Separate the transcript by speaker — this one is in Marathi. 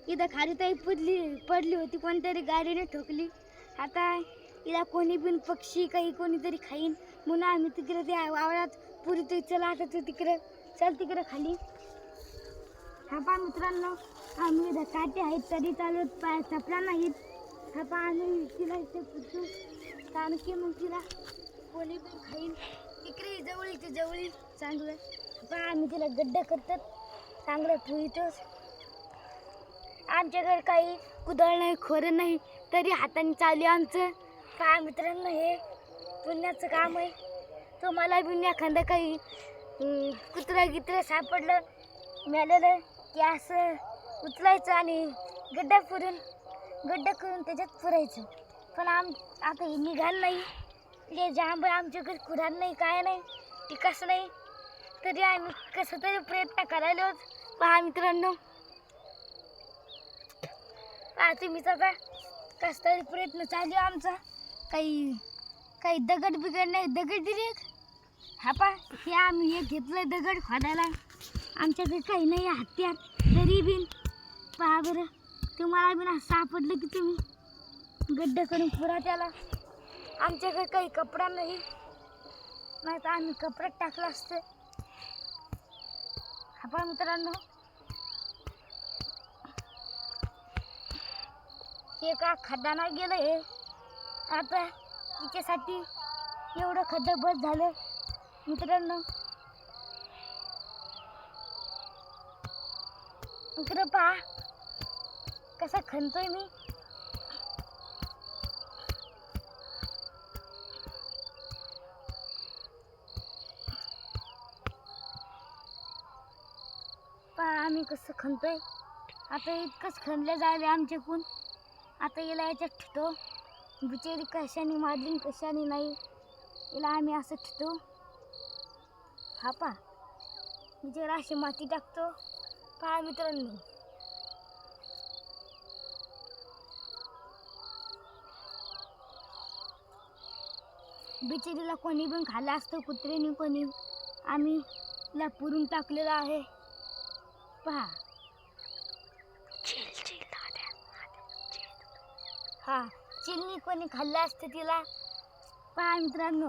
Speaker 1: इथं खाली ताई पडली होती, कोणतरी गाडीने ठोकली. आता इला कोणी पण पक्षी काही कोणीतरी खाईन म्हणून आम्ही तिकडे त्या वावरात पुरी तू चला आता तू तिकडे चल तिकडे खाली. हा पा मित्रांनो, आम्ही इथं काटे आहेत तरी चालत पाय चपला नाहीत. हा पा आम्ही तिला इथे पुजू कारण की मग तिला कोणी पण खाईन. इकडे जवळी चांगलं पण आम्ही तिला गड्डा करतात चांगलं ठेवतोच. आमच्याकडे काही कुदळ नाही खोरं नाही तरी हाताने चालू आमचं. पहा मित्रांनो, हे पुण्याचं काम आहे. तुम्हाला बी एखादं काही कुत्रा गित्र सापडलं मिळालेलं की असं उचलायचं आणि गड्डा करून त्याच्यात पुरायचं. पण आता हे निघाल नाही, जे जांब आमच्याकडे कुराड नाही काय नाही ती कसं नाही तरी आम्ही कसं तरी प्रयत्न करायला. पहा मित्रांनो, तुम्हीच आता कस तरी प्रयत्न चालू आमचा. काही दगड बिगड नाही, दगड दिले. हा पा हे आम्ही हे घेतलंय दगड खोदायला. आमच्याकडे काही नाही हत्यार तरी बिन पहा बरं, तुम्हाला बिन सापडलं की तुम्ही गड्डा करून पुरा त्याला. आमच्याकडे काही कपडा नाही तर आम्ही कपड्यात टाकलं असतं. हा पहा मित्रांनो, हे का खड्डा नाही गेलं हे. आता तिच्यासाठी एवढं खड्डा बस झालं मित्रांनो. इकडं पहा कसा खणतोय मी. पहा आम्ही कसं खणतोय. आता इतकंच खणलं जायला आमच्याकडून. आता याला याच्यात ठेवतो. बिचारी कशाने मारली कशाने नाही याला आम्ही असं ठेवतो. हा पा बिचारा अशी माती टाकतो. पहा मित्रांनो, बिचारीला कोणी पण खाल्लं असतं कुत्र्याने कोणी. आम्ही तिला पुरून टाकलेलं आहे. पहा हा चिलनी कोणी खाल्लं असतं तिला. पहा मित्रांनो,